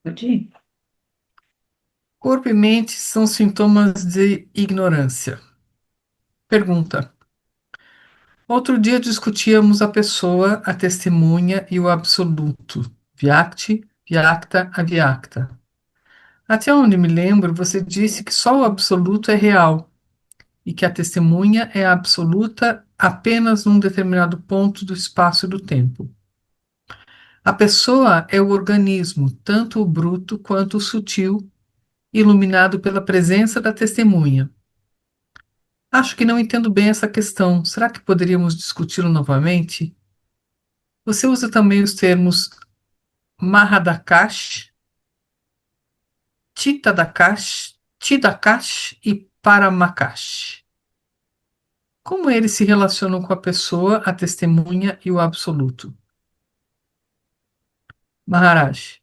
Pode ir. Corpo e mente são sintomas de ignorância. Pergunta: outro dia discutíamos a pessoa, a testemunha e o absoluto. Vyakti, Vyakta, Avyakta. Até onde me lembro, você disse que só o absoluto é real e que a testemunha é absoluta apenas num determinado ponto do espaço e do tempo. A pessoa é o organismo, tanto o bruto quanto o sutil, iluminado pela presença da testemunha. Acho que não entendo bem essa questão. Será que poderíamos discuti-lo novamente? Você usa também os termos Mahadakash, Titadakash, Tidakash e Paramakash. Como eles se relacionam com a pessoa, a testemunha e o absoluto? Maharaj.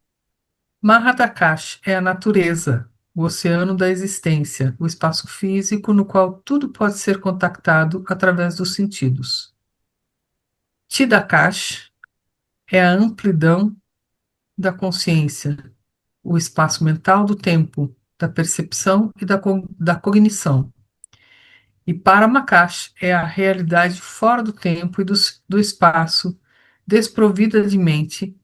Mahadakash é a natureza, o oceano da existência, o espaço físico no qual tudo pode ser contactado através dos sentidos. Tidakash é a amplidão da consciência, o espaço mental do tempo, da percepção e da cognição. E Paramakash é a realidade fora do tempo e do espaço, desprovida de mente,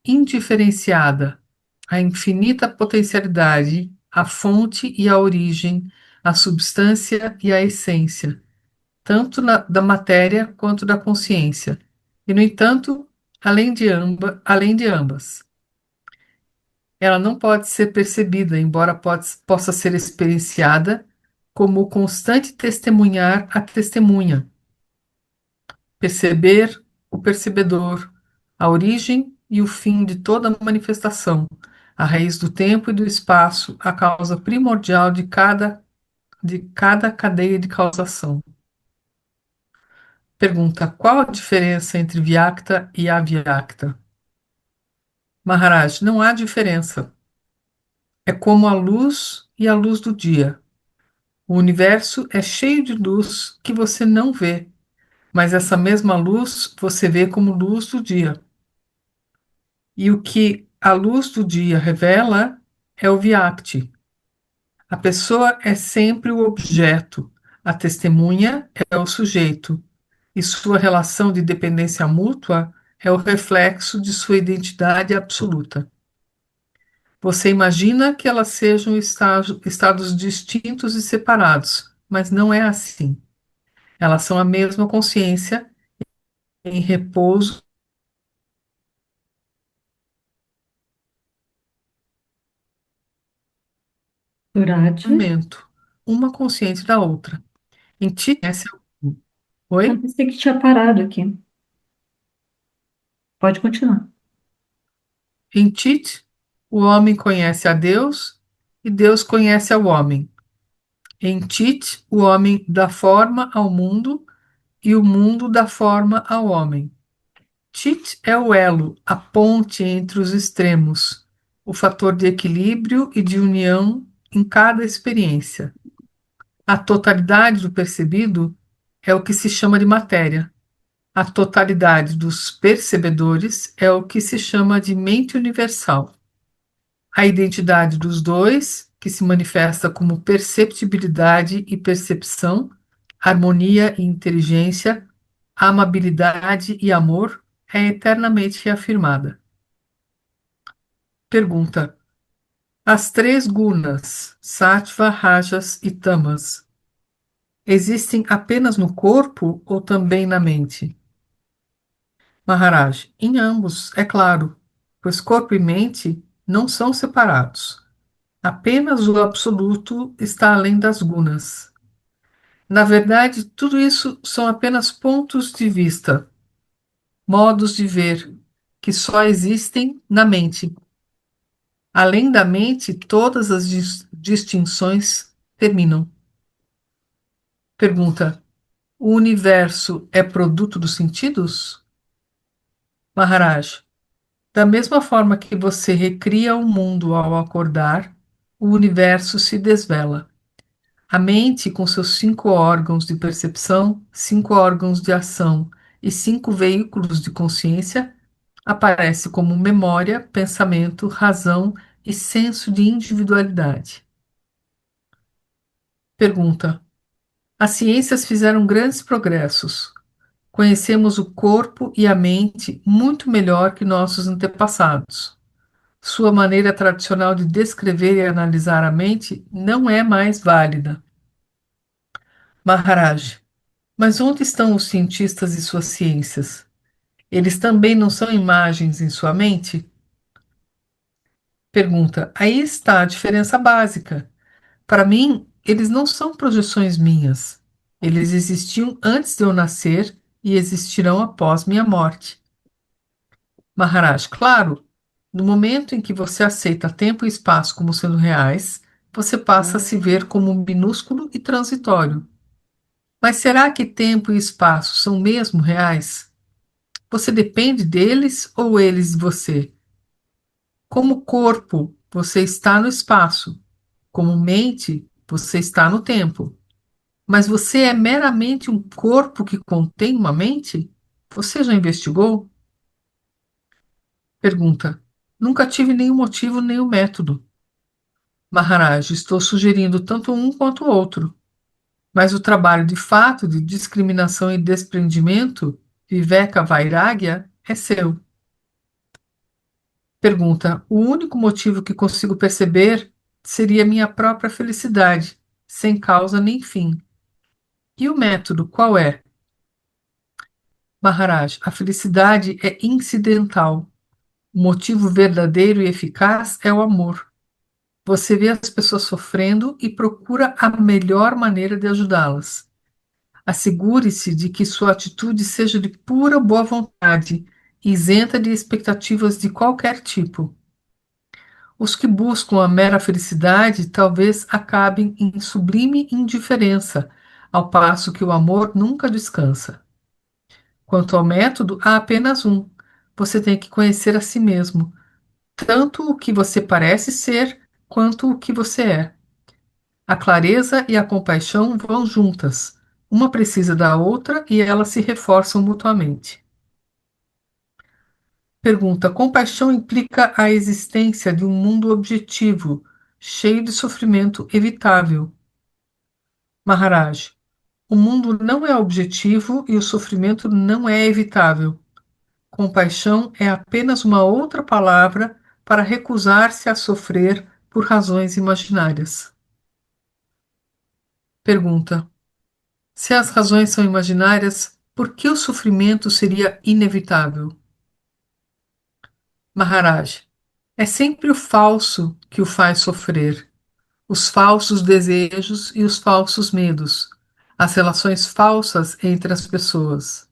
indiferenciada, a infinita potencialidade, a fonte e a origem, a substância e a essência, tanto da matéria quanto da consciência. E, no entanto, além de ambas. Ela não pode ser percebida, embora possa ser experienciada como o constante testemunhar a testemunha, perceber o percebedor, a origem e o fim de toda manifestação, a raiz do tempo e do espaço, a causa primordial de cada cadeia de causação. Pergunta: qual a diferença entre Vyakta e Avyakta? Maharaj, não há diferença. É como a luz e a luz do dia. O universo é cheio de luz que você não vê, mas essa mesma luz você vê como luz do dia. E o que a luz do dia revela é o Vyakti. A pessoa é sempre o objeto, a testemunha é o sujeito, e sua relação de dependência mútua é o reflexo de sua identidade absoluta. Você imagina que elas sejam estados distintos e separados, mas não é assim. Elas são a mesma consciência em repouso Durante. e movimento, uma consciente da outra. Em ti, Eu oi? pensei que tinha parado aqui. Pode continuar. Em Tit, o homem conhece a Deus e Deus conhece ao homem. Em Tit, o homem dá forma ao mundo e o mundo dá forma ao homem. Tit é o elo, a ponte entre os extremos, o fator de equilíbrio e de união em cada experiência. A totalidade do percebido é o que se chama de matéria. A totalidade dos percebedores é o que se chama de mente universal. A identidade dos dois, que se manifesta como perceptibilidade e percepção, harmonia e inteligência, amabilidade e amor, é eternamente reafirmada. Pergunta: as três gunas, sattva, rajas e tamas, existem apenas no corpo ou também na mente? Maharaj, em ambos, é claro, pois corpo e mente não são separados. Apenas o absoluto está além das gunas. Na verdade, tudo isso são apenas pontos de vista, modos de ver, que só existem na mente. Além da mente, todas as distinções terminam. Pergunta: o universo é produto dos sentidos? Maharaj, da mesma forma que você recria o mundo ao acordar, o universo se desvela. A mente, com seus cinco órgãos de percepção, cinco órgãos de ação e cinco veículos de consciência, Aparece como memória, pensamento, razão e senso de individualidade. Pergunta: as ciências fizeram grandes progressos. Conhecemos o corpo e a mente muito melhor que nossos antepassados. Sua maneira tradicional de descrever e analisar a mente não é mais válida. Maharaj, mas onde estão os cientistas e suas ciências? Eles também não são imagens em sua mente? Pergunta: aí está a diferença básica. Para mim, eles não são projeções minhas. Eles existiam antes de eu nascer e existirão após minha morte. Maharaj, claro, no momento em que você aceita tempo e espaço como sendo reais, você passa a se ver como minúsculo e transitório. Mas será que tempo e espaço são mesmo reais? Você depende deles ou eles de você? Como corpo, você está no espaço. Como mente, você está no tempo. Mas você é meramente um corpo que contém uma mente? Você já investigou? Pergunta: nunca tive nenhum motivo, nenhum método. Maharaj, estou sugerindo tanto um quanto o outro. Mas o trabalho de fato de discriminação e desprendimento, Viveka Vairagya, é seu. Pergunta: o único motivo que consigo perceber seria minha própria felicidade, sem causa nem fim. E o método, qual é? Maharaj, a felicidade é incidental. O motivo verdadeiro e eficaz é o amor. Você vê as pessoas sofrendo e procura a melhor maneira de ajudá-las. Assegure-se de que sua atitude seja de pura boa vontade, isenta de expectativas de qualquer tipo. Os que buscam a mera felicidade talvez acabem em sublime indiferença, ao passo que o amor nunca descansa. Quanto ao método, há apenas um. Você tem que conhecer a si mesmo, tanto o que você parece ser, quanto o que você é. A clareza e a compaixão vão juntas. Uma precisa da outra e elas se reforçam mutuamente. Pergunta: compaixão implica a existência de um mundo objetivo, cheio de sofrimento evitável. Maharaj, o mundo não é objetivo e o sofrimento não é evitável. Compaixão é apenas uma outra palavra para recusar-se a sofrer por razões imaginárias. Pergunta: se as razões são imaginárias, por que o sofrimento seria inevitável? Maharaj, é sempre o falso que o faz sofrer, os falsos desejos e os falsos medos, as relações falsas entre as pessoas.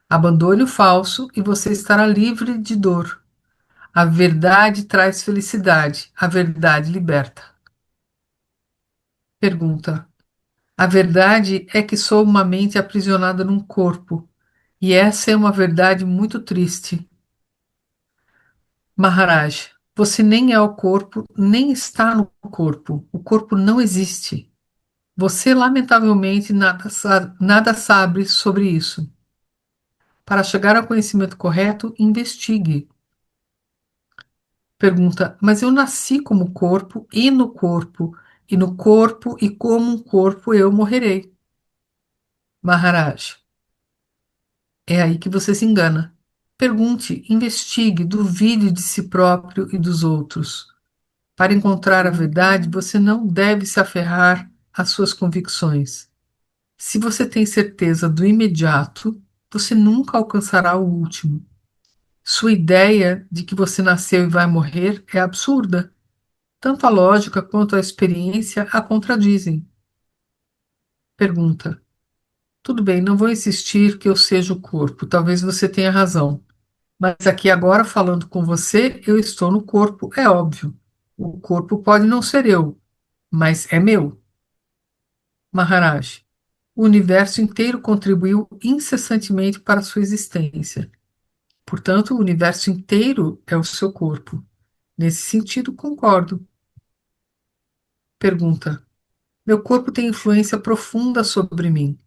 Abandone o falso e você estará livre de dor. A verdade traz felicidade, a verdade liberta. Pergunta: a verdade é que sou uma mente aprisionada num corpo, e essa é uma verdade muito triste. Maharaj, você nem é o corpo, nem está no corpo. O corpo não existe. Você, lamentavelmente, nada sabe sobre isso. Para chegar ao conhecimento correto, investigue. Pergunta: mas eu nasci como corpo e no corpo e como um corpo eu morrerei. Maharaj, é aí que você se engana. Pergunte, investigue, duvide de si próprio e dos outros. Para encontrar a verdade, você não deve se aferrar às suas convicções. Se você tem certeza do imediato, você nunca alcançará o último. Sua ideia de que você nasceu e vai morrer é absurda. Tanto a lógica quanto a experiência a contradizem. Pergunta: tudo bem, não vou insistir que eu seja o corpo, talvez você tenha razão. Mas aqui agora, falando com você, eu estou no corpo, é óbvio. O corpo pode não ser eu, mas é meu. Maharaj, o universo inteiro contribuiu incessantemente para a sua existência. Portanto, o universo inteiro é o seu corpo. Nesse sentido, concordo. Pergunta: meu corpo tem influência profunda sobre mim.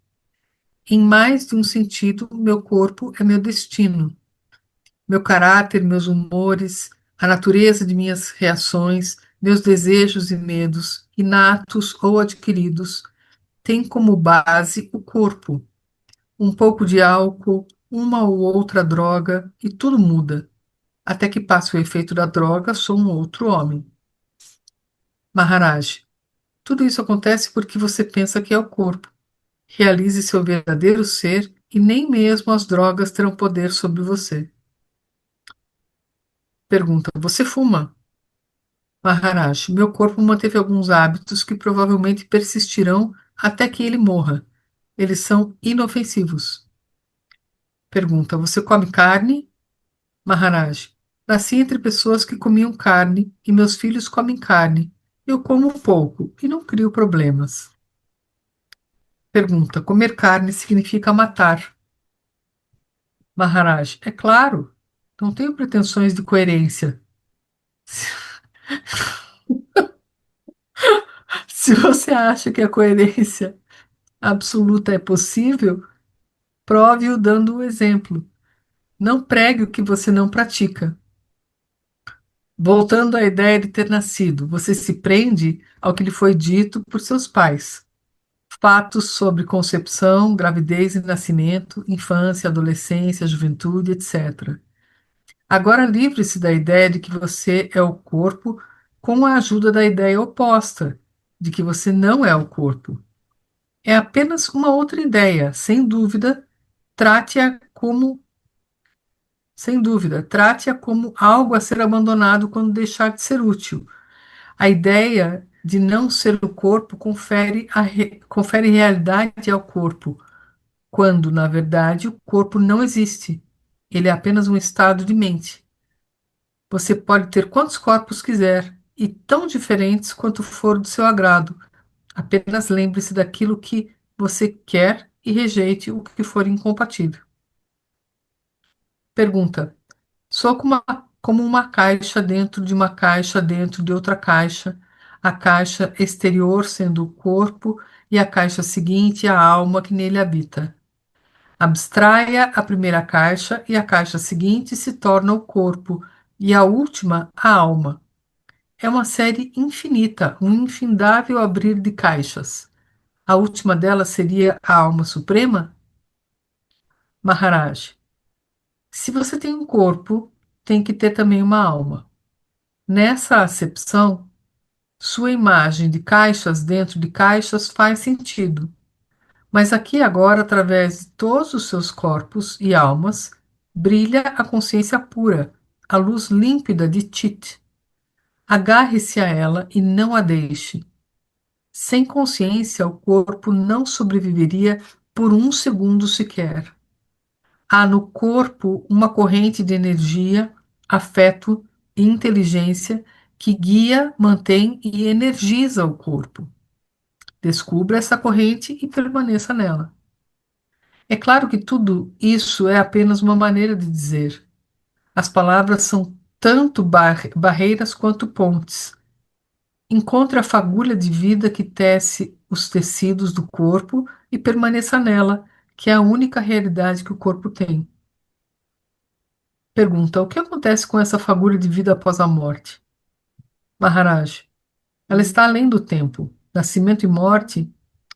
Em mais de um sentido, meu corpo é meu destino. Meu caráter, meus humores, a natureza de minhas reações, meus desejos e medos, inatos ou adquiridos, têm como base o corpo. Um pouco de álcool, uma ou outra droga e tudo muda. Até que passe o efeito da droga, sou um outro homem. Maharaj, tudo isso acontece porque você pensa que é o corpo. Realize seu verdadeiro ser e nem mesmo as drogas terão poder sobre você. Pergunta: você fuma? Maharaj, meu corpo manteve alguns hábitos que provavelmente persistirão até que ele morra. Eles são inofensivos. Pergunta: você come carne? Maharaj, nasci entre pessoas que comiam carne e meus filhos comem carne. Eu como um pouco e não crio problemas. Pergunta: comer carne significa matar? Maharaj, é claro. Não tenho pretensões de coerência. Se você acha que a coerência absoluta é possível, prove-o dando o exemplo. Não pregue o que você não pratica. Voltando à ideia de ter nascido, você se prende ao que lhe foi dito por seus pais. Fatos sobre concepção, gravidez e nascimento, infância, adolescência, juventude, etc. Agora livre-se da ideia de que você é o corpo com a ajuda da ideia oposta, de que você não é o corpo. É apenas uma outra ideia, trate-a como, sem dúvida, trate-a como algo a ser abandonado quando deixar de ser útil. A ideia de não ser o corpo confere realidade ao corpo, quando, na verdade, o corpo não existe. Ele é apenas um estado de mente. Você pode ter quantos corpos quiser, e tão diferentes quanto for do seu agrado. Apenas lembre-se daquilo que você quer e rejeite o que for incompatível. Pergunta: sou como uma caixa dentro de uma caixa dentro de outra caixa, a caixa exterior sendo o corpo e a caixa seguinte a alma que nele habita. Abstraia a primeira caixa e a caixa seguinte se torna o corpo e a última a alma. É uma série infinita, um infindável abrir de caixas. A última delas seria a alma suprema? Maharaj, se você tem um corpo, tem que ter também uma alma. Nessa acepção, sua imagem de caixas dentro de caixas faz sentido. Mas aqui agora, através de todos os seus corpos e almas, brilha a consciência pura, a luz límpida de Chit. Agarre-se a ela e não a deixe. Sem consciência, o corpo não sobreviveria por um segundo sequer. Há no corpo uma corrente de energia, afeto e inteligência que guia, mantém e energiza o corpo. Descubra essa corrente e permaneça nela. É claro que tudo isso é apenas uma maneira de dizer. As palavras são tanto barreiras quanto pontes. Encontre a fagulha de vida que tece os tecidos do corpo e permaneça nela, que é a única realidade que o corpo tem. Pergunta: o que acontece com essa fagulha de vida após a morte? Maharaj, ela está além do tempo. Nascimento e morte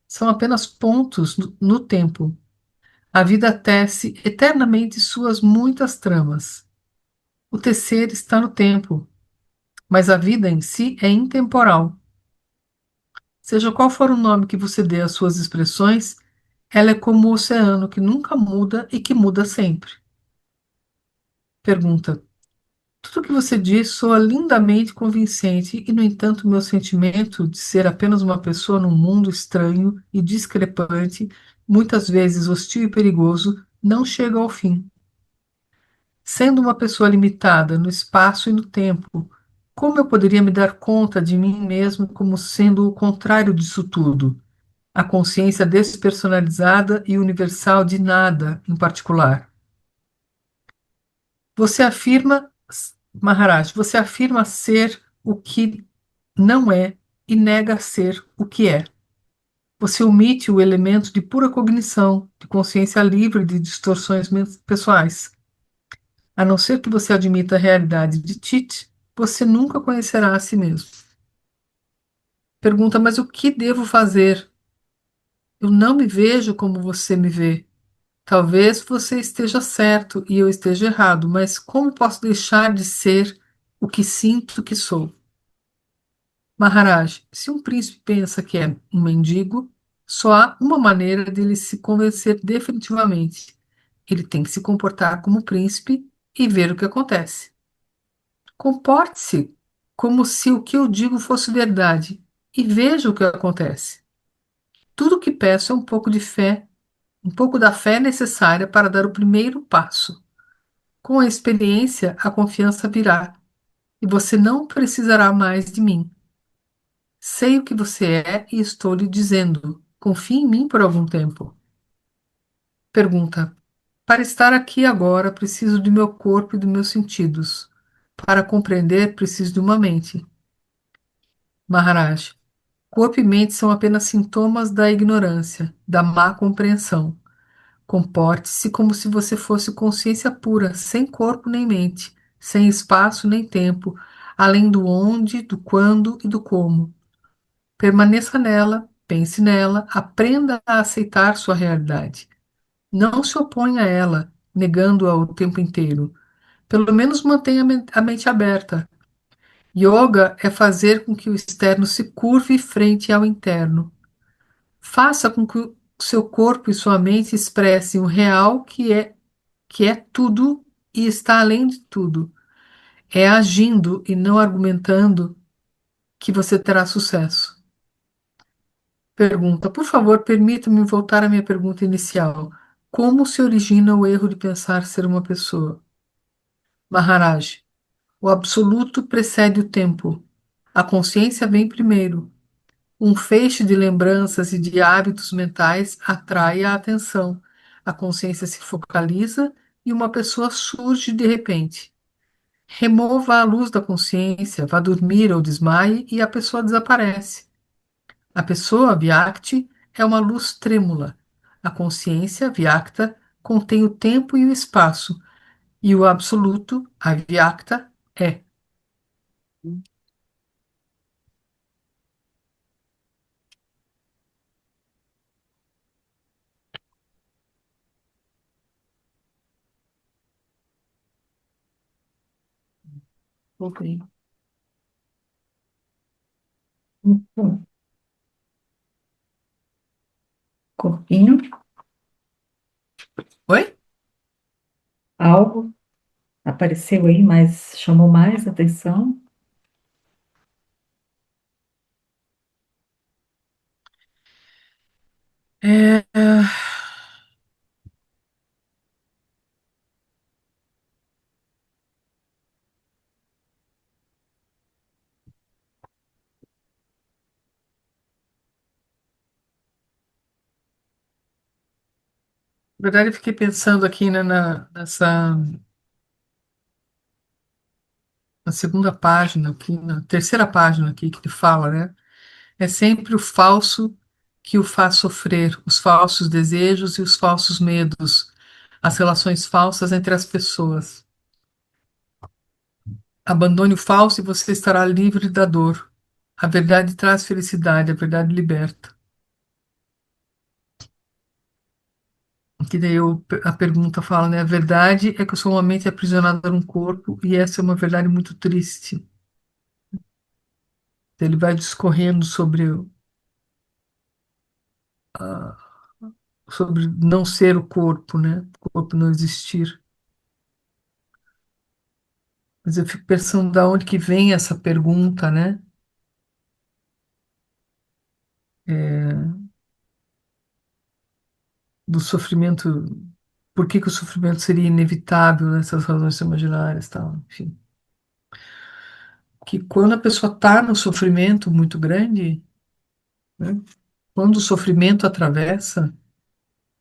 são apenas pontos no tempo. A vida tece eternamente suas muitas tramas. O tecer está no tempo, mas a vida em si é intemporal. Seja qual for o nome que você dê às suas expressões, ela é como o oceano que nunca muda e que muda sempre. Pergunta: tudo o que você diz soa lindamente convincente e, no entanto, meu sentimento de ser apenas uma pessoa num mundo estranho e discrepante, muitas vezes hostil e perigoso, não chega ao fim. Sendo uma pessoa limitada no espaço e no tempo, como eu poderia me dar conta de mim mesmo como sendo o contrário disso tudo? A consciência despersonalizada e universal de nada em particular. Você afirma, Maharaj, você afirma ser o que não é e nega ser o que é. Você omite o elemento de pura cognição, de consciência livre de distorções pessoais. A não ser que você admita a realidade de Tite, você nunca conhecerá a si mesmo. Pergunta, mas o que devo fazer? Eu não me vejo como você me vê. Talvez você esteja certo e eu esteja errado, mas como posso deixar de ser o que sinto que sou? Maharaj, se um príncipe pensa que é um mendigo, só há uma maneira dele se convencer definitivamente. Ele tem que se comportar como príncipe e ver o que acontece. Comporte-se como se o que eu digo fosse verdade e veja o que acontece. Tudo o que peço é um pouco de fé, um pouco da fé necessária para dar o primeiro passo. Com a experiência, a confiança virá e você não precisará mais de mim. Sei o que você é e estou lhe dizendo. Confie em mim por algum tempo. Pergunta: para estar aqui agora, preciso do meu corpo e dos meus sentidos. Para compreender, preciso de uma mente. Maharaj, corpo e mente são apenas sintomas da ignorância, da má compreensão. Comporte-se como se você fosse consciência pura, sem corpo nem mente, sem espaço nem tempo, além do onde, do quando e do como. Permaneça nela, pense nela, aprenda a aceitar sua realidade. Não se oponha a ela, negando-a o tempo inteiro. Pelo menos mantenha a mente aberta. Yoga é fazer com que o externo se curve frente ao interno. Faça com que o seu corpo e sua mente expressem o real que é tudo e está além de tudo. É agindo e não argumentando que você terá sucesso. Pergunta, por favor, permita-me voltar à minha pergunta inicial. Como se origina o erro de pensar ser uma pessoa? Maharaj, o absoluto precede o tempo. A consciência vem primeiro. Um feixe de lembranças e de hábitos mentais atrai a atenção. A consciência se focaliza e uma pessoa surge de repente. Remova a luz da consciência, vá dormir ou desmaie e a pessoa desaparece. A pessoa, Vyakti, é uma luz trêmula. A consciência, Vyakta, contém o tempo e o espaço, e o absoluto, a Vyakta, é. Ok. Então, corpinho, Oi? algo apareceu aí, mas chamou mais atenção. É, na verdade, eu fiquei pensando aqui, né, na segunda página, aqui, na terceira página aqui que ele fala, né? É sempre o falso que o faz sofrer, os falsos desejos e os falsos medos, as relações falsas entre as pessoas. Abandone o falso e você estará livre da dor. A verdade traz felicidade, a verdade liberta. Que daí a pergunta fala, né? A verdade é que eu sou uma mente aprisionada num corpo e essa é uma verdade muito triste. Ele vai discorrendo sobre não ser o corpo, né? O corpo não existir. Mas eu fico pensando da onde que vem essa pergunta, né? É, do sofrimento. Por que que o sofrimento seria inevitável nessas razões imaginárias, tal, enfim. Que quando a pessoa está no sofrimento muito grande, né? Quando o sofrimento atravessa,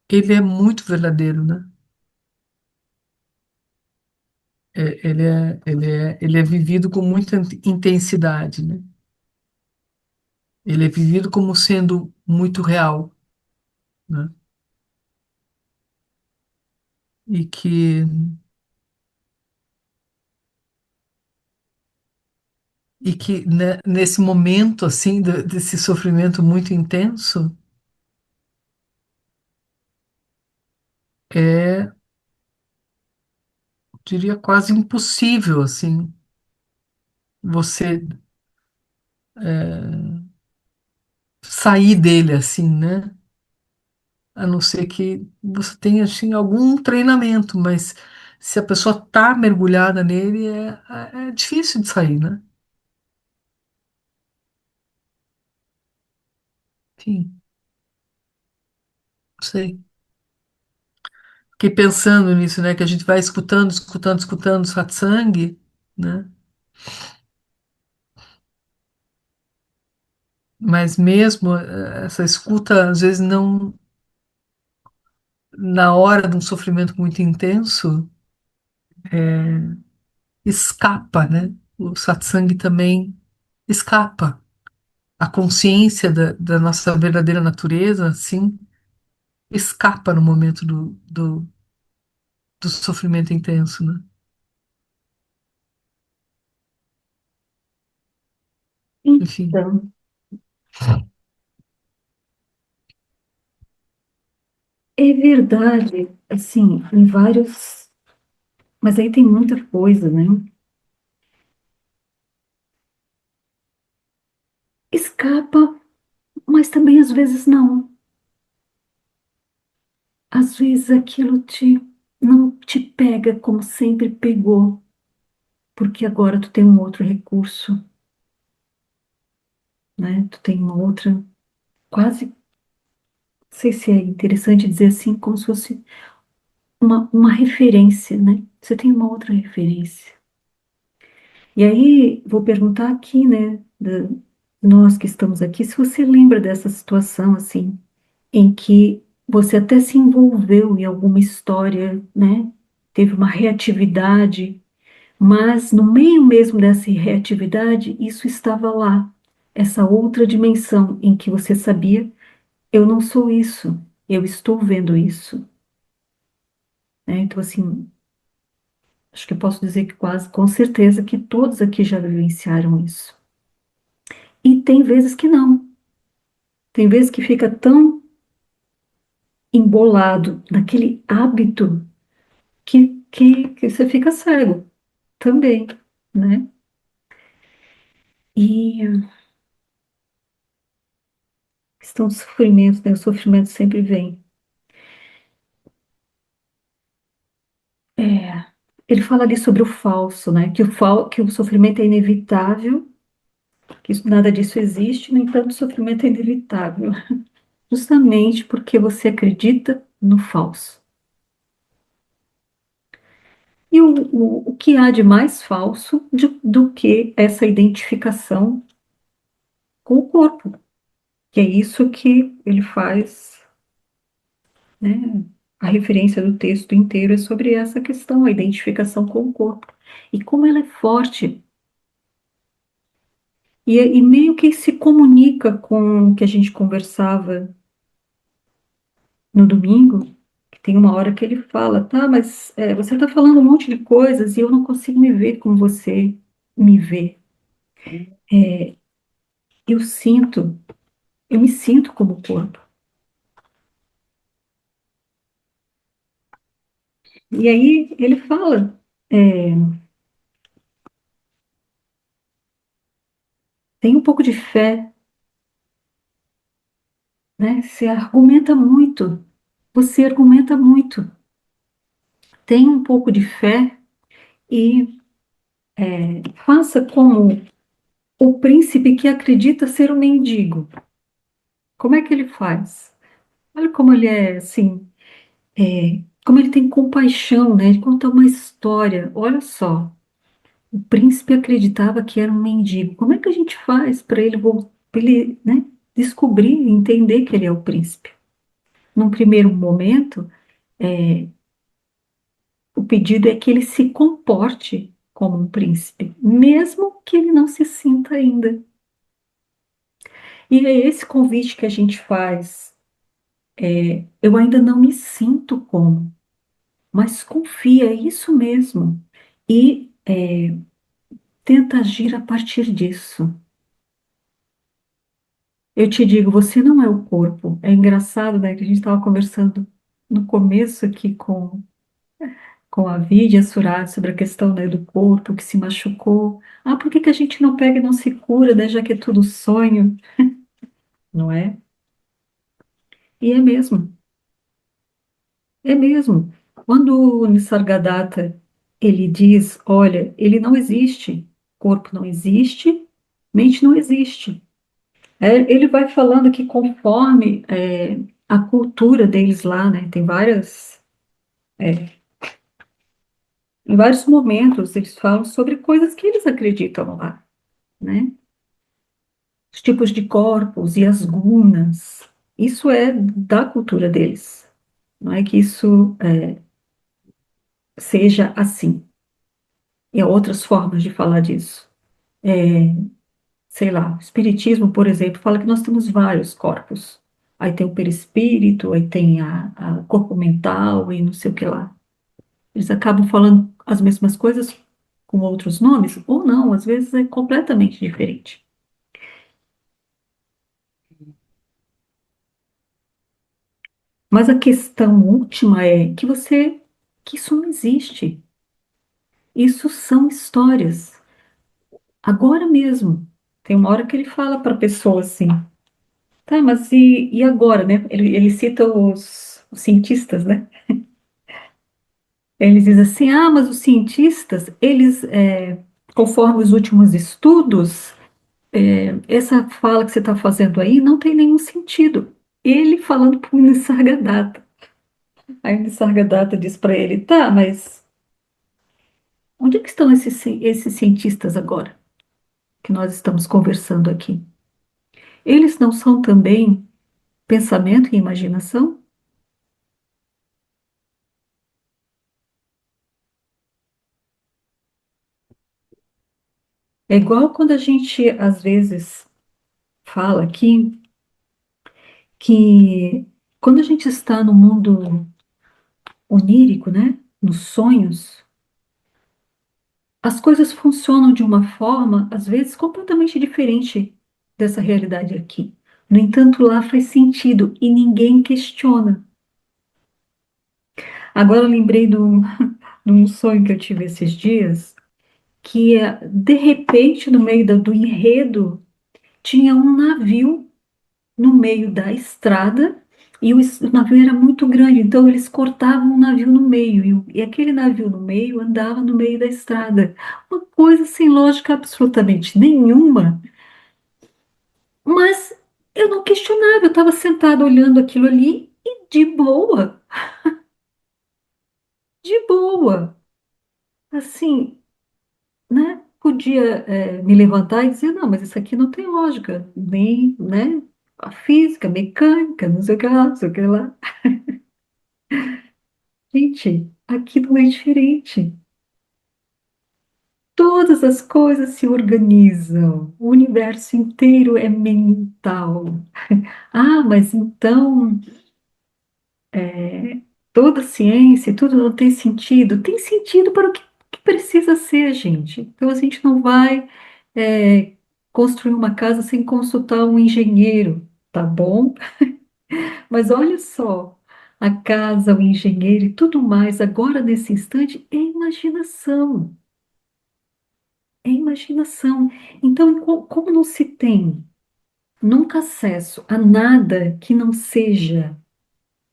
ele é muito verdadeiro, né? Ele é vivido com muita intensidade, né? Ele é vivido como sendo muito real, né? E que e que né, nesse momento assim desse sofrimento muito intenso é, diria quase impossível assim você sair dele assim, né? A não ser que você tenha assim algum treinamento, mas se a pessoa tá mergulhada nele é difícil de sair, né? Enfim, não sei. Fiquei pensando nisso, né? Que a gente vai escutando, escutando, escutando satsang, né? Mas mesmo essa escuta, às vezes não, na hora de um sofrimento muito intenso, escapa, né? O satsang também escapa. A consciência da nossa verdadeira natureza, assim, escapa no momento do sofrimento intenso, né? Enfim. Então, é verdade, assim, em vários, mas aí tem muita coisa, né? Escapa, mas também às vezes não. Às vezes aquilo te não te pega como sempre pegou, porque agora tu tem um outro recurso, né? Tu tem uma outra, quase, não sei se é interessante dizer assim, como se fosse uma referência, né? Você tem uma outra referência. E aí, vou perguntar aqui, né, nós que estamos aqui, se você lembra dessa situação, assim, em que você até se envolveu em alguma história, né? Teve uma reatividade, mas no meio mesmo dessa reatividade, isso estava lá, essa outra dimensão em que você sabia, eu não sou isso, eu estou vendo isso, né? Então, assim, acho que eu posso dizer que quase com certeza que todos aqui já vivenciaram isso. E tem vezes que não. Tem vezes que fica tão embolado naquele hábito que você fica cego também, né? E a questão do sofrimento, né? O sofrimento sempre vem. É, ele fala ali sobre o falso, né? Que o sofrimento é inevitável, que nada disso existe, no entanto, o sofrimento é inevitável, justamente porque você acredita no falso. E o que há de mais falso do que essa identificação com o corpo? Que é isso que ele faz, né? A referência do texto inteiro é sobre essa questão, a identificação com o corpo. E como ela é forte, e meio que se comunica com o que a gente conversava no domingo, que tem uma hora que ele fala, tá, mas você está falando um monte de coisas e eu não consigo me ver como você me vê. Eu sinto, eu me sinto como o corpo. E aí ele fala, é, tem um pouco de fé, né? Você argumenta muito, tem um pouco de fé e faça como o príncipe que acredita ser um mendigo. Como é que ele faz? Olha como ele é assim, como ele tem compaixão, né? Ele conta uma história. Olha só, o príncipe acreditava que era um mendigo. Como é que a gente faz para ele, pra ele, né, descobrir, entender que ele é o príncipe? Num primeiro momento, o pedido é que ele se comporte como um príncipe, mesmo que ele não se sinta ainda. E é esse convite que a gente faz. Eu ainda não me sinto como, mas confia, é isso mesmo. E tenta agir a partir disso. Eu te digo, você não é o corpo. É engraçado, né, que a gente estava conversando no começo aqui com a Vidia Surad sobre a questão, né, do corpo que se machucou. Ah, por que que a gente não pega e não se cura, né, já que é tudo sonho, não é? E é mesmo, é mesmo. Quando o Nisargadatta, ele diz, olha, ele não existe, corpo não existe, mente não existe. Ele vai falando que conforme a cultura deles lá, né, tem em vários momentos eles falam sobre coisas que eles acreditam lá, né? Os tipos de corpos e as gunas. Isso é da cultura deles. Não é que isso seja assim. E há outras formas de falar disso. É, sei lá, o espiritismo, por exemplo, fala que nós temos vários corpos. Aí tem o perispírito, aí tem a corpo mental e não sei o que lá. Eles acabam falando as mesmas coisas com outros nomes, ou não, às vezes é completamente diferente. Mas a questão última é que isso não existe. Isso são histórias. Agora mesmo, tem uma hora que ele fala para a pessoa assim, tá, mas e agora, né? Ele cita os cientistas, né? Ele diz assim, ah, mas os cientistas, conforme os últimos estudos, essa fala que você está fazendo aí não tem nenhum sentido. Ele falando para o Nisargadatta. Aí o Nisargadatta diz para ele, tá, mas onde é que estão esses cientistas agora que nós estamos conversando aqui? Eles não são também pensamento e imaginação? É igual quando a gente, às vezes, fala aqui que quando a gente está no mundo onírico, né, nos sonhos, as coisas funcionam de uma forma, às vezes, completamente diferente dessa realidade aqui. No entanto, lá faz sentido e ninguém questiona. Agora eu lembrei de um sonho que eu tive esses dias, que de repente, no meio do enredo, tinha um navio no meio da estrada e o navio era muito grande, então eles cortavam o navio no meio e aquele navio no meio andava no meio da estrada. Uma coisa sem lógica absolutamente nenhuma, mas eu não questionava, eu estava sentada olhando aquilo ali e de boa, assim, né? Podia me levantar e dizer, não, mas isso aqui não tem lógica, nem, né? A física, a mecânica, não sei o que lá, não sei o que lá. Gente, aqui não é diferente. Todas as coisas se organizam. O universo inteiro é mental. Ah, mas então toda ciência, tudo não tem sentido? Tem sentido para o que precisa ser, gente. Então a gente não vai é, construir uma casa sem consultar um engenheiro, tá bom? Mas olha só, a casa, o engenheiro e tudo mais, agora nesse instante, é imaginação. É imaginação. Então, como não se tem nunca acesso a nada que não seja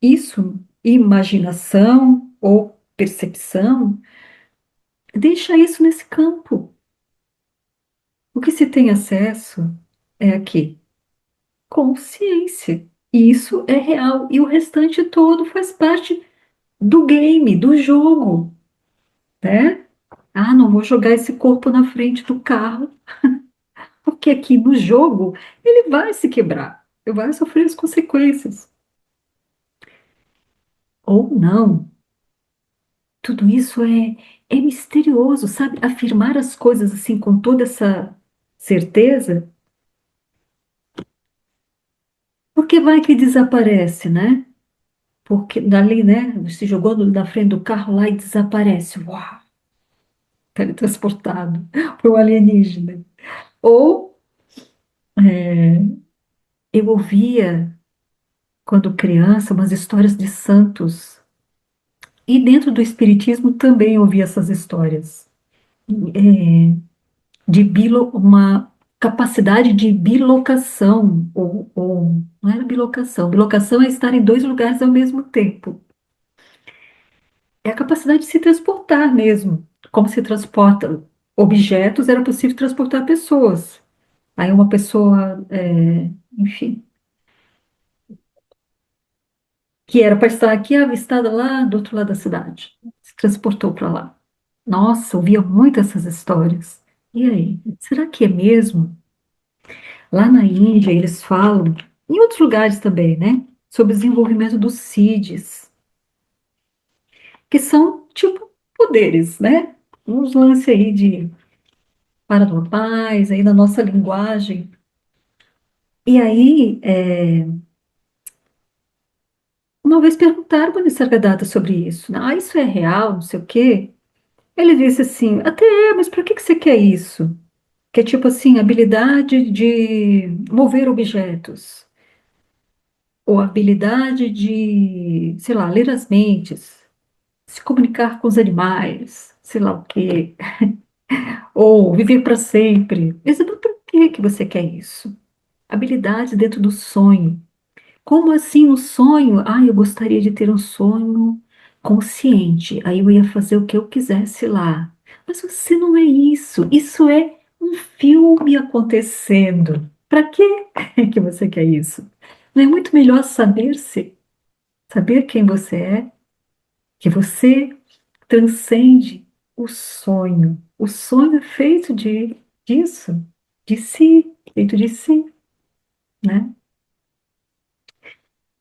isso, imaginação ou percepção, deixa isso nesse campo. O que se tem acesso é aqui, consciência. E isso é real. E o restante todo faz parte do game, do jogo, né? Ah, não vou jogar esse corpo na frente do carro, porque aqui no jogo ele vai se quebrar, vai sofrer as consequências. Ou não. Tudo isso é misterioso, sabe? Afirmar as coisas assim com toda essa certeza, porque vai que desaparece, né? Porque dali, né? Se jogou na frente do carro lá e desaparece. Uau! teletransportado para o alienígena. Ou eu ouvia, quando criança, umas histórias de santos. E dentro do espiritismo também ouvia essas histórias. É, uma capacidade de bilocação, ou não era bilocação. Bilocação é estar em dois lugares ao mesmo tempo. É a capacidade de se transportar mesmo. Como se transporta objetos, era possível transportar pessoas. Aí uma pessoa, enfim, que era para estar aqui avistada lá do outro lado da cidade, se transportou para lá. Nossa, ouvia muito essas histórias. E aí, será que é mesmo? Lá na Índia, eles falam, em outros lugares também, né? Sobre o desenvolvimento dos CIDs, que são tipo poderes, né? Uns lances aí de paranormais, aí na nossa linguagem. E aí, uma vez perguntaram para o Nisargadatta sobre isso, né? Ah, isso é real, não sei o quê. Ele disse assim, até é, mas para que você quer isso? Que é tipo assim, habilidade de mover objetos, ou habilidade de, sei lá, ler as mentes, se comunicar com os animais, sei lá o quê, ou viver para sempre. Mas por que você quer isso? Habilidade dentro do sonho. Como assim um sonho? Ah, eu gostaria de ter um sonho consciente. Aí eu ia fazer o que eu quisesse lá. Mas você não é isso. Isso é um filme acontecendo. Para que que você quer isso? Não é muito melhor saber-se, saber quem você é, que você transcende o sonho. O sonho é feito disso, de si, feito de si, né?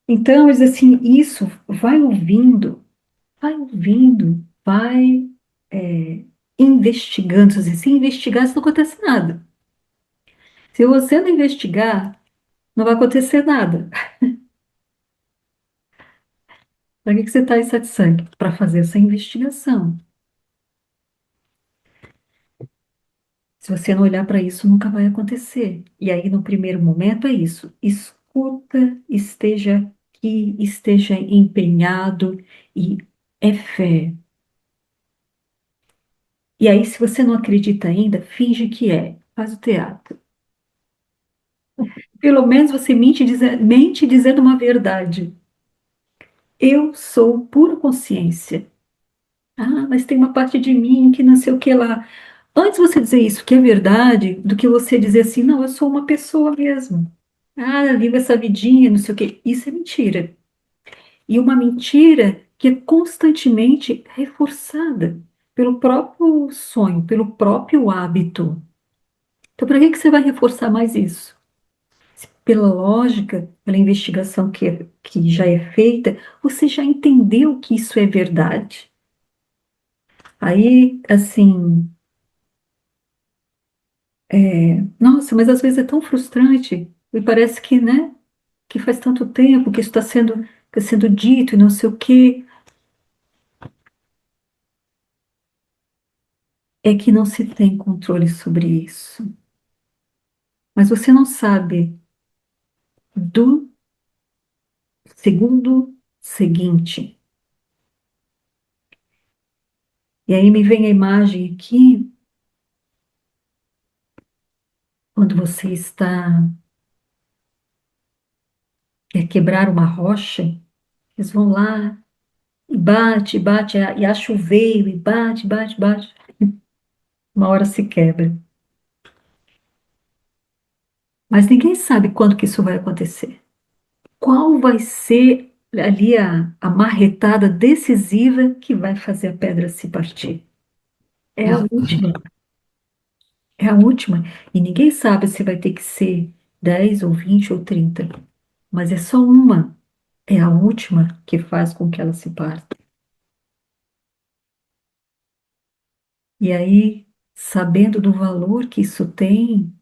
Então, mas assim, isso vai ouvindo, vai investigando. Se investigar, não acontece nada. Se você não investigar, não vai acontecer nada. Para que você está em satsang? Para fazer essa investigação. Se você não olhar para isso, nunca vai acontecer. E aí, no primeiro momento, é isso. Escuta, esteja aqui, esteja empenhado e é fé. E aí, se você não acredita ainda, finge que é. Faz o teatro. Pelo menos você mente dizendo uma verdade. Eu sou pura consciência. Ah, mas tem uma parte de mim que não sei o que lá. Antes você dizer isso, que é verdade, do que você dizer assim, não, eu sou uma pessoa mesmo. Ah, vivo essa vidinha, não sei o quê. Isso é mentira. E uma mentira que é constantemente reforçada pelo próprio sonho, pelo próprio hábito. Então, para que que você vai reforçar mais isso? Pela lógica, pela investigação que já é feita, você já entendeu que isso é verdade. Aí, assim, nossa, mas às vezes é tão frustrante. E parece que, né, que faz tanto tempo que isso está sendo dito e não sei o quê. É que não se tem controle sobre isso. Mas você não sabe do segundo seguinte. E aí me vem a imagem aqui, quando você está quebrar uma rocha, eles vão lá e bate, bate, e acha o veio, e bate, bate, bate. Uma hora se quebra. Mas ninguém sabe quando que isso vai acontecer. Qual vai ser ali a marretada decisiva que vai fazer a pedra se partir? É a última, é a última. E ninguém sabe se vai ter que ser 10 ou 20 ou 30. Mas é só uma. É a última que faz com que ela se parta. E aí, sabendo do valor que isso tem,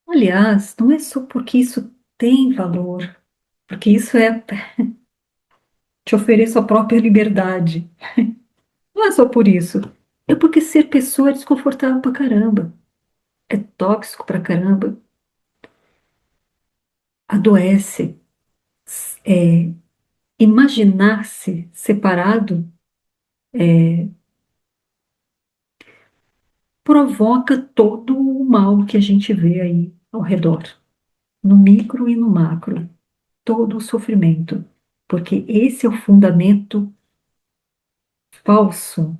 aliás, não é só porque isso tem valor, porque isso é te ofereço a própria liberdade. Não é só por isso. É porque ser pessoa é desconfortável pra caramba. É tóxico pra caramba. Adoece. É, imaginar-se separado provoca todo o mal que a gente vê aí ao redor, no micro e no macro, todo o sofrimento, porque esse é o fundamento falso,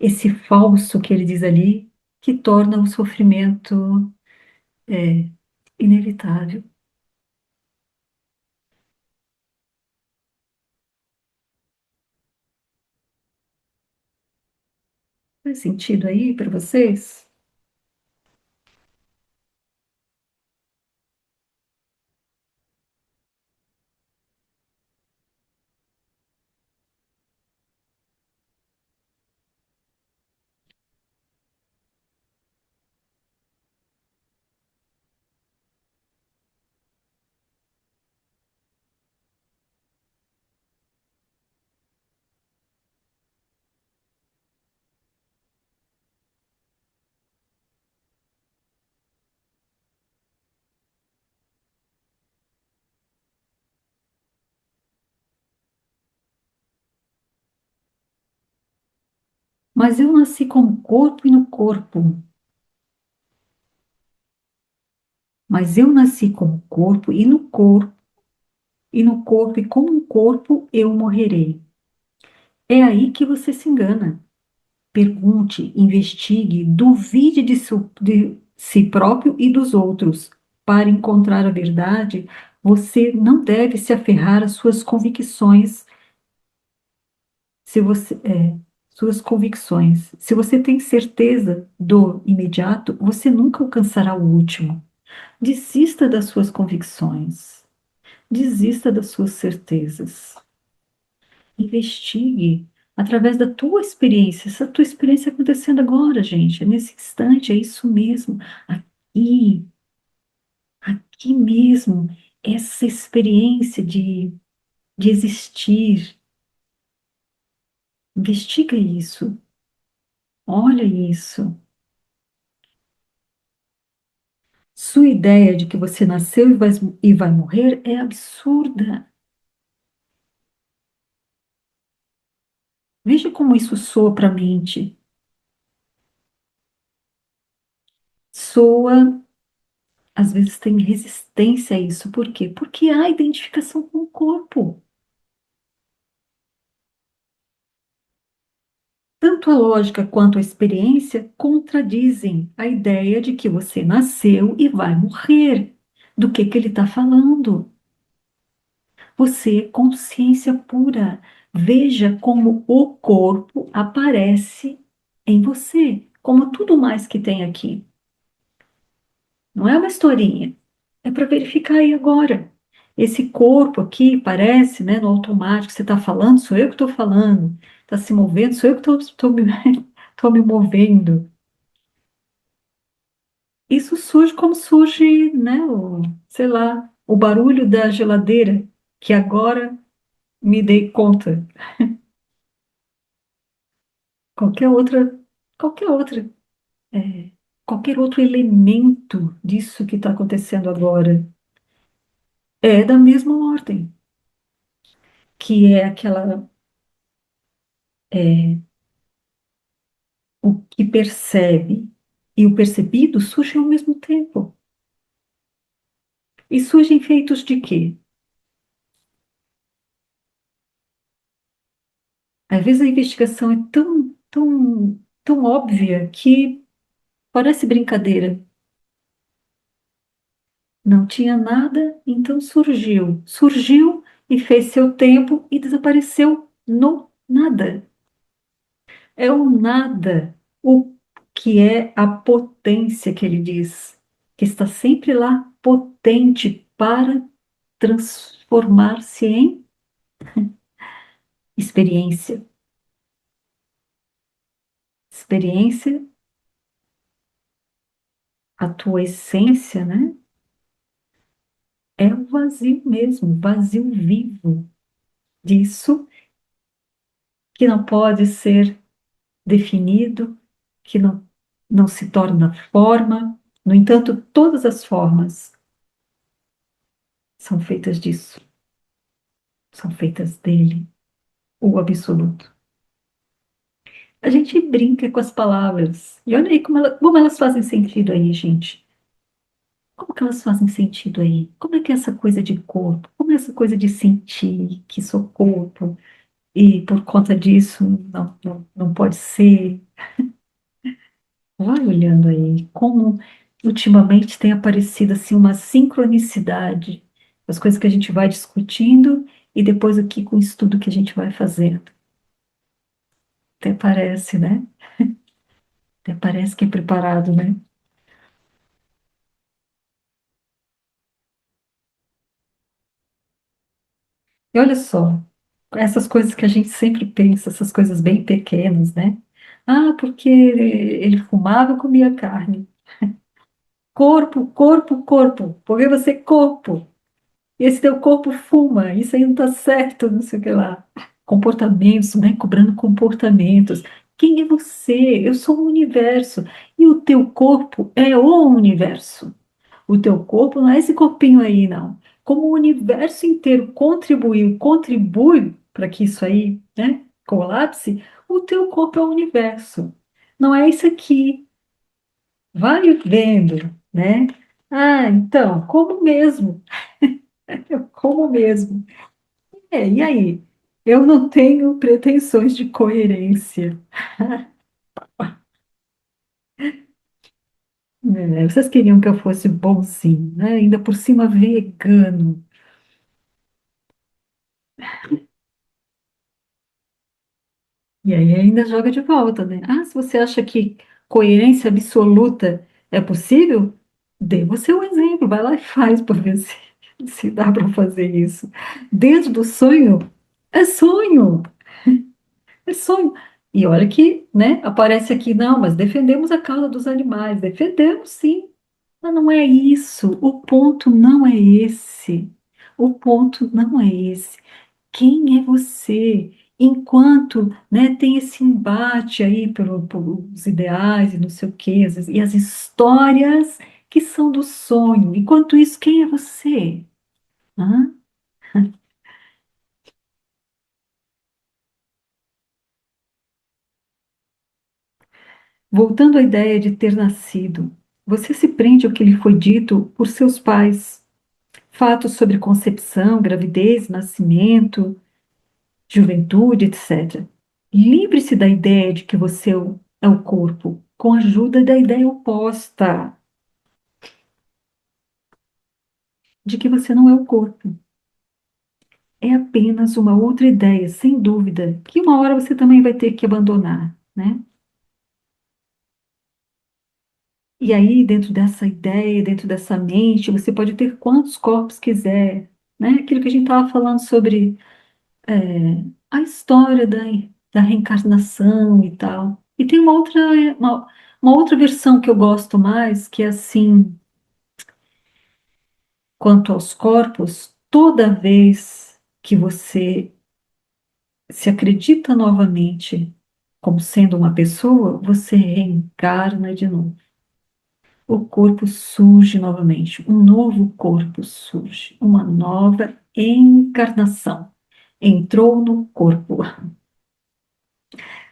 esse falso que ele diz ali, que torna o sofrimento é, inevitável. Faz sentido aí para vocês? Mas eu nasci com o corpo e no corpo. Mas eu nasci com o corpo e no corpo, e no corpo, e com o corpo eu morrerei. É aí que você se engana. Pergunte, investigue, duvide de si próprio e dos outros. Para encontrar a verdade, você não deve se aferrar às suas convicções. Se você, suas convicções. Se você tem certeza do imediato, você nunca alcançará o último. Desista das suas convicções. Desista das suas certezas. Investigue através da tua experiência. Essa tua experiência acontecendo agora, gente, é nesse instante, é isso mesmo. Aqui, aqui mesmo, essa experiência de existir. Investiga isso. Olha isso. Sua ideia de que você nasceu e vai morrer é absurda. Veja como isso soa para a mente. Soa, às vezes tem resistência a isso. Por quê? Porque há identificação com o corpo. Tanto a lógica quanto a experiência contradizem a ideia de que você nasceu e vai morrer. Do que ele está falando? Você é consciência pura. Veja como o corpo aparece em você, como tudo mais que tem aqui. Não é uma historinha, é para verificar aí agora. Esse corpo aqui parece, né, no automático, você está falando, sou eu que estou falando. Está se movendo, sou eu que estou me, tô me movendo. Isso surge como surge, né, sei lá, o barulho da geladeira, que agora me dei conta. Qualquer outra, qualquer outra, é, qualquer outro elemento disso que está acontecendo agora é da mesma ordem, que é aquela, é, o que percebe e o percebido surgem ao mesmo tempo. E surgem feitos de quê? Às vezes a investigação é tão óbvia que parece brincadeira. Não tinha nada, então surgiu. Surgiu e fez seu tempo e desapareceu no nada. É o nada, o que é a potência que ele diz, que está sempre lá, potente para transformar-se em experiência. Experiência, a tua essência, né? É o vazio mesmo, vazio vivo. disso, que não pode ser definido, que não se torna forma. No entanto, todas as formas são feitas disso, são feitas dele, o absoluto. A gente brinca com as palavras. E olha aí como elas fazem sentido aí, gente. Como que elas fazem sentido aí? Como é que é essa coisa de corpo? Como é essa coisa de sentir que sou corpo e por conta disso não pode ser? Vai olhando aí como ultimamente tem aparecido assim uma sincronicidade, as coisas que a gente vai discutindo e depois aqui com o estudo que a gente vai fazendo. Até parece, né? Até parece que é preparado, né? E olha só, essas coisas que a gente sempre pensa, essas coisas bem pequenas, né? Ah, porque ele fumava e comia carne. Corpo, corpo, corpo. Porque você é corpo. Esse teu corpo fuma. Isso aí não tá certo, não sei o que lá. Comportamentos, né? Cobrando comportamentos. Quem é você? Eu sou o universo. E o teu corpo é o universo. O teu corpo não é esse corpinho aí, não. Como o universo inteiro contribuiu, contribui para que isso aí, né, colapse, o teu corpo é o universo. Não é isso aqui. Vai vendo, né? Ah, então, como mesmo? Eu como mesmo. É, e aí? Eu não tenho pretensões de coerência. Né? Vocês queriam que eu fosse bonzinho, né? Ainda por cima vegano. E aí ainda joga de volta, né? Ah, se você acha que coerência absoluta é possível, dê você um exemplo, vai lá e faz para ver se dá para fazer isso. Dentro do sonho, é sonho, é sonho. E olha que, né, aparece aqui, não, mas defendemos a causa dos animais, defendemos sim, mas não é isso, o ponto não é esse, o ponto não é esse. Quem é você? Enquanto, né, tem esse embate aí pelos ideais e não sei o quê, e as histórias que são do sonho. Enquanto isso, quem é você? Hã? Voltando à ideia de ter nascido, você se prende ao que lhe foi dito por seus pais. Fatos sobre concepção, gravidez, nascimento, juventude, etc. Livre-se da ideia de que você é o corpo, com a ajuda da ideia oposta, de que você não é o corpo. É apenas uma outra ideia, sem dúvida, que uma hora você também vai ter que abandonar, né? E aí, dentro dessa ideia, dentro dessa mente, você pode ter quantos corpos quiser, né? Aquilo que a gente estava falando sobre a história da reencarnação e tal. E tem uma, uma outra versão que eu gosto mais, que é assim, quanto aos corpos, toda vez que você se acredita novamente como sendo uma pessoa, você reencarna de novo. O corpo surge novamente, um novo corpo surge, uma nova encarnação. Entrou no corpo.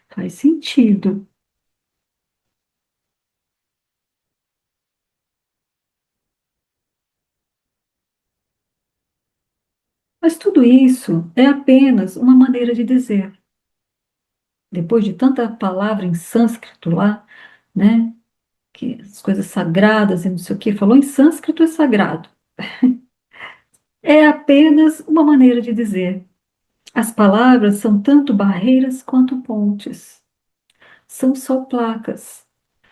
Faz sentido. Mas tudo isso é apenas uma maneira de dizer. Depois de tanta palavra em sânscrito lá, né? Que as coisas sagradas e não sei o que, falou em sânscrito é sagrado. É apenas uma maneira de dizer. As palavras são tanto barreiras quanto pontes. São só placas.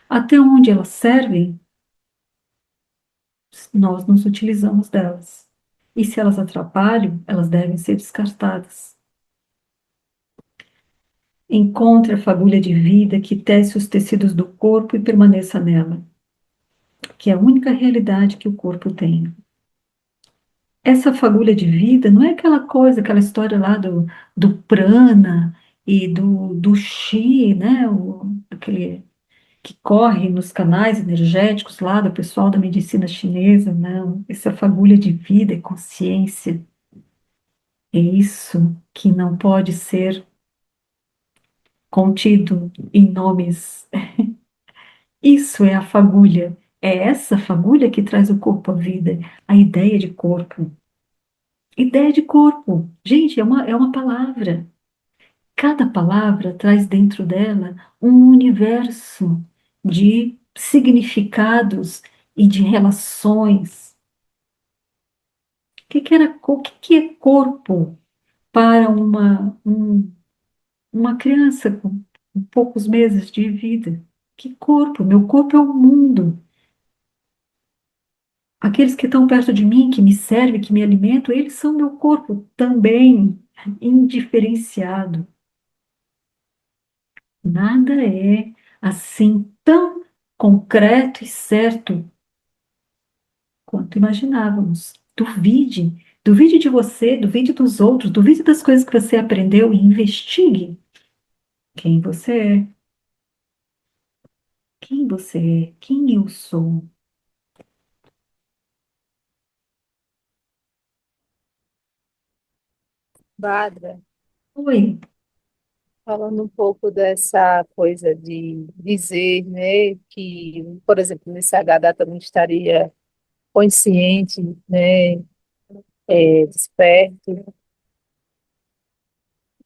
Até onde elas servem, nós nos utilizamos delas. E se elas atrapalham, elas devem ser descartadas. Encontre a fagulha de vida que tece os tecidos do corpo e permaneça nela, que é a única realidade que o corpo tem. essa fagulha de vida não é aquela coisa, aquela história lá do prana e do chi, né? Aquele que corre nos canais energéticos lá do pessoal da medicina chinesa, não. Essa fagulha de vida é consciência. É isso que não pode ser contido em nomes. Isso é a fagulha. É essa fagulha que traz o corpo à vida, a ideia de corpo. Ideia de corpo. Gente, é uma palavra. Cada palavra traz dentro dela um universo de significados e de relações. O que é corpo para uma criança com poucos meses de vida? Que corpo? Meu corpo é o mundo. Aqueles que estão perto de mim, que me servem, que me alimentam, eles são meu corpo também, indiferenciado. Nada é assim tão concreto e certo quanto imaginávamos. Duvide de você, duvide dos outros, duvide das coisas que você aprendeu e investigue quem você é, quem você é, quem eu sou. Bárbara, Oi, falando um pouco dessa coisa de dizer, né, que, por exemplo, nesse HD também estaria consciente, né, desperto.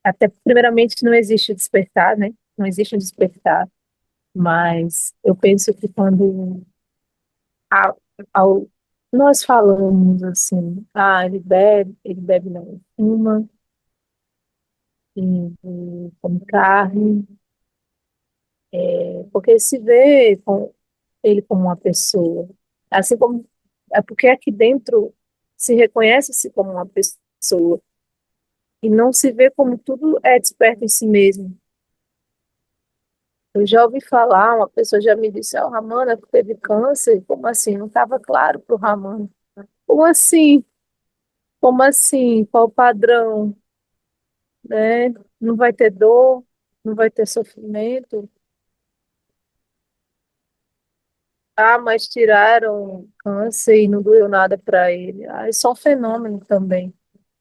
Até, primeiramente, não existe o despertar, né? Não existe um despertar, mas eu penso que quando a- ao- nós falamos assim, ele bebe não, ele fuma, e come carne, porque se vê com ele como uma pessoa. Assim como é porque aqui dentro se reconhece-se como uma pessoa e não se vê como tudo é desperto em si mesmo. Eu já ouvi falar, uma pessoa já me disse, oh, Ramana teve câncer. Como assim? Não estava claro para o Ramana. Como assim? Como assim? Qual o padrão? Né? Não vai ter dor, não vai ter sofrimento. Ah, mas tiraram câncer e não doeu nada para ele. Ah, isso é um fenômeno também.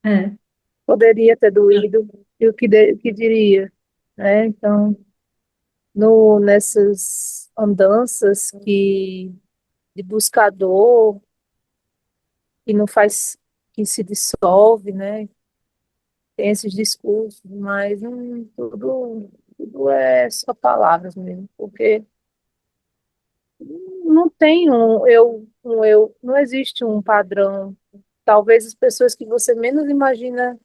é, Poderia ter doído, e o que diria, né? Então, nessas andanças de buscador, que não faz, que se dissolve, né? Tem esses discursos, mas tudo é só palavras mesmo, porque não tem não existe um padrão. Talvez as pessoas que você menos imagina,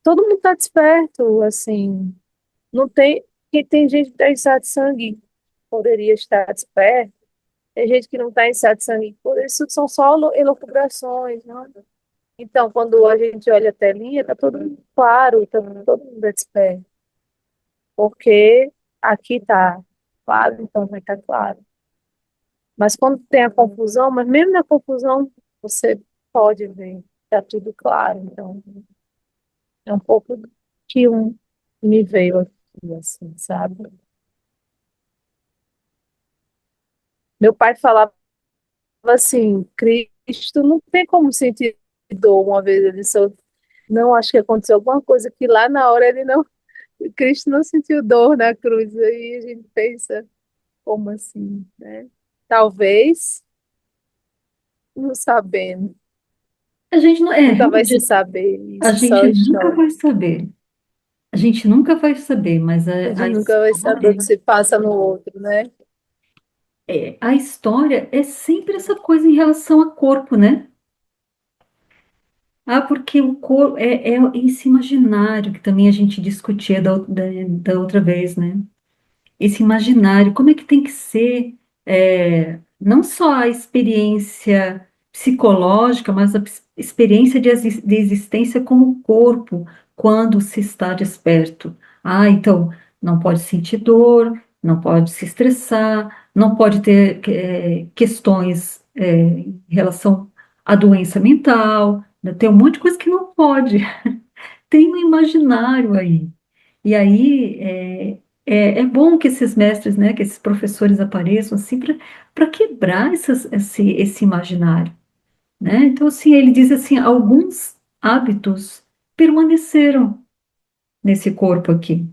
todo mundo está desperto, assim. Não tem, que tem gente que está em estado de sangue, poderia estar desperto. Tem gente que não está em estado de sangue, por isso são só elucubrações, né? Então, quando a gente olha a telinha, está todo mundo claro, tá, todo mundo é desperto, porque aqui está claro, então vai estar claro. Mas quando tem a confusão, mas mesmo na confusão, você pode ver, está tudo claro. Então, é um pouco que me veio aqui, assim, sabe? Meu pai falava assim, Cristo não tem como sentir dor. Uma vez ele disse, não, acho que aconteceu alguma coisa que lá na hora ele não, Cristo não sentiu dor na cruz. Aí a gente pensa, como assim, né? Talvez, não sabendo. a gente não, Nunca vai se realmente, saber a isso, só gente a nunca história. vai saber. A gente nunca vai saber, mas A gente nunca vai saber o que se passa no outro, né? a história é sempre essa coisa em relação a corpo, né? Ah, porque o corpo é esse imaginário que também a gente discutia da outra vez, né? Esse imaginário, como é que tem que ser, não só a experiência psicológica, mas a experiência de existência como corpo, quando se está desperto. Ah, então, não pode sentir dor, não pode se estressar, não pode ter questões em relação a doença mental, né? Tem um monte de coisa que não pode. Tem um imaginário aí. E aí é bom que esses mestres, né, que esses professores apareçam assim para quebrar esse imaginário, né? Então, assim, ele diz assim, alguns hábitos permaneceram nesse corpo aqui.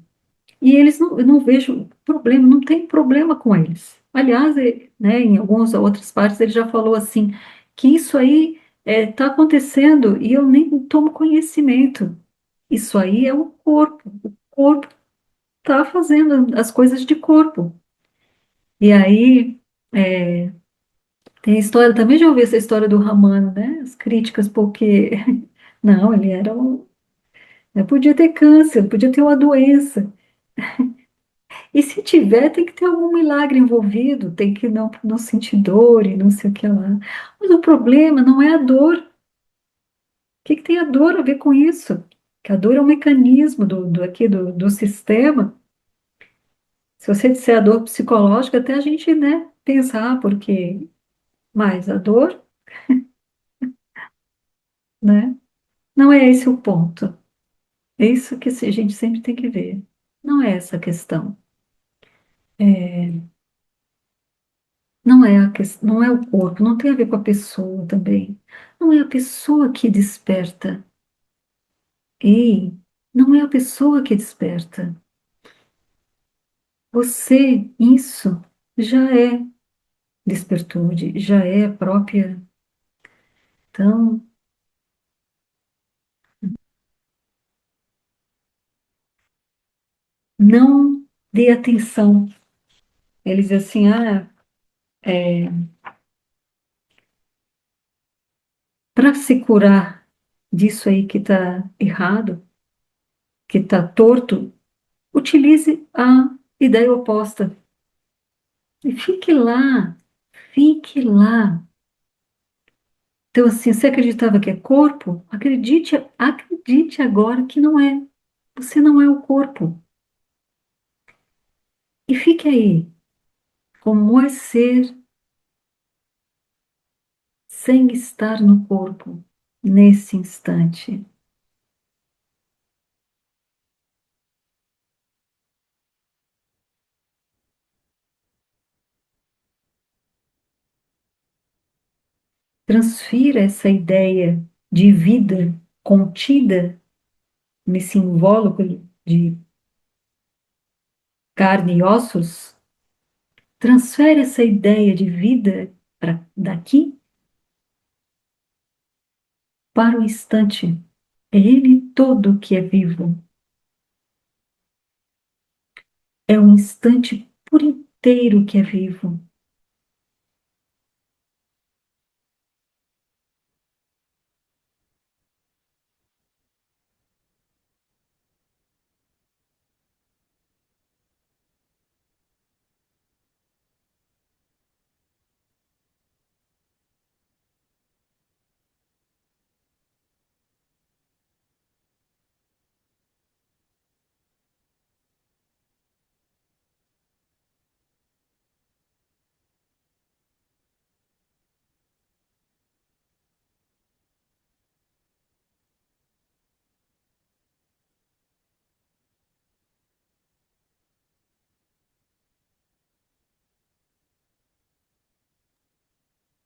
E eles não, eu não vejo problema, não tem problema com eles. Aliás, né, em algumas outras partes ele já falou assim, que isso aí está acontecendo e eu nem tomo conhecimento. Isso aí é o corpo. O corpo está fazendo as coisas de corpo. E aí é, tem a história, também já ouvi essa história do Raman, né? As críticas, porque não, ele era um. Podia ter câncer, podia ter uma doença. E se tiver, tem que ter algum milagre envolvido, tem que não sentir dor e não sei o que lá. Mas o problema não é a dor. O que tem a dor a ver com isso? Que a dor é um mecanismo do sistema. Se você disser a dor psicológica, até a gente, né, pensar, porque. Mas a dor, né? Não é esse o ponto. É isso que a gente sempre tem que ver. Não é essa a questão. É, não é não é o corpo, não tem a ver com a pessoa também. Não é a pessoa que desperta. Ei, não é a pessoa que desperta. Você, isso, já é despertude, já é a própria. Então, não dê atenção. Eles dizem assim, para se curar disso aí que está errado, que está torto, utilize a ideia oposta. E fique lá, fique lá. Então, assim, você acreditava que é corpo? Acredite agora que não é. Você não é o corpo. E fique aí, como é ser sem estar no corpo, nesse instante. Transfira essa ideia de vida contida nesse invólucro de carne e ossos. Transfere essa ideia de vida daqui para o instante. É ele todo que é vivo. É o instante por inteiro que é vivo.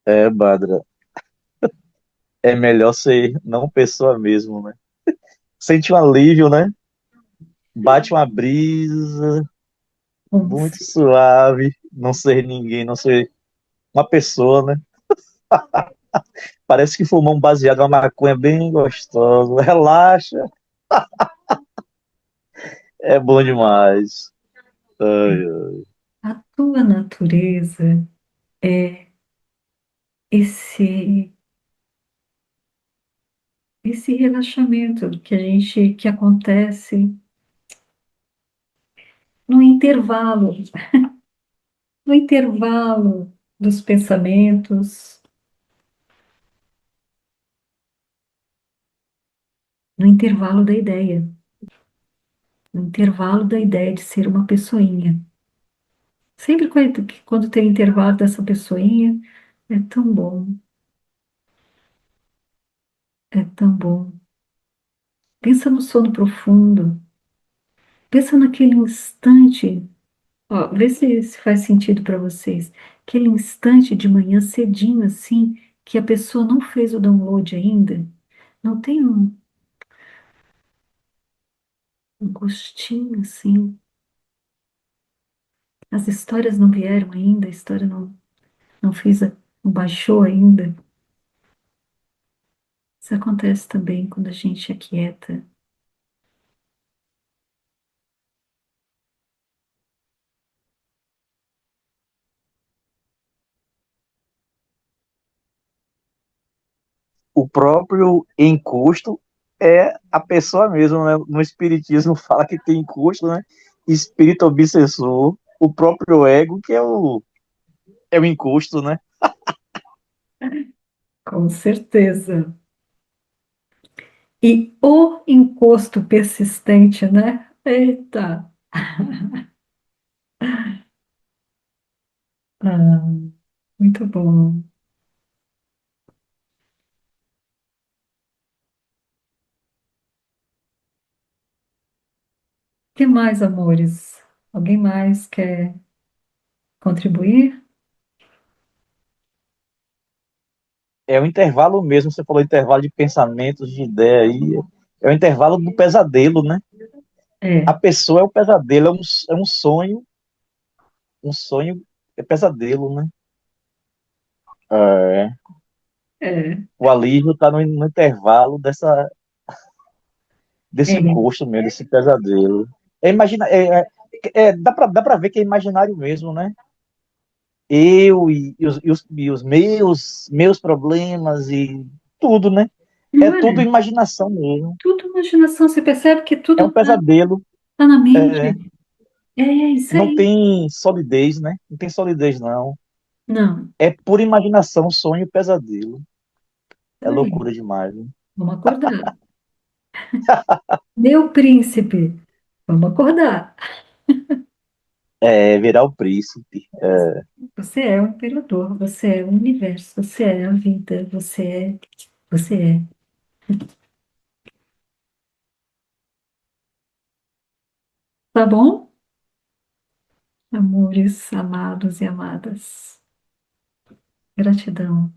É, Badra, é melhor ser não pessoa mesmo, né? Sente um alívio, né? Bate uma brisa Como muito se suave, não ser ninguém, não ser uma pessoa, né? Parece que fumou um baseado, uma maconha bem gostosa, relaxa, é bom demais. Ai, ai. a tua natureza é esse esse relaxamento que acontece no intervalo, no intervalo dos pensamentos, no intervalo da ideia, no intervalo da ideia de ser uma pessoinha. Sempre quando tem intervalo dessa pessoinha, é tão bom. É tão bom. Pensa no sono profundo. Pensa naquele instante. Ó, vê se faz sentido para vocês. Aquele instante de manhã cedinho, assim, que a pessoa não fez o download ainda. Não tem um gostinho, assim. As histórias não vieram ainda, a história não fez, não baixou ainda. Isso acontece também quando a gente aquieta. O próprio encosto é a pessoa mesmo, né? No espiritismo fala que tem encosto, né? Espírito obsessor, o próprio ego, que é o encosto, né? Com certeza. E o encosto persistente, né? Eita! Ah, muito bom. O que mais, amores? Alguém mais quer contribuir? É o intervalo mesmo, você falou intervalo de pensamentos, de ideia aí, é o intervalo do pesadelo, né? A É, pessoa é o pesadelo, é um sonho é pesadelo, né? É, é, o alívio está no intervalo desse é. encosto mesmo, desse pesadelo. Dá pra ver que é imaginário mesmo, né? Eu e os meus problemas e tudo, né? É Não tudo é? imaginação mesmo. Tudo imaginação. Você percebe que É tudo um pesadelo. tá na É, mente. É isso não aí. tem solidez, né? Não tem solidez, não. Não, É pura imaginação, sonho e pesadelo. isso É aí. loucura demais, né? Vamos acordar. Meu príncipe, vamos acordar. É virar o príncipe. Você é o imperador, você é o universo, você é a vida, você é. Tá bom? Amores, amados e amadas. Gratidão.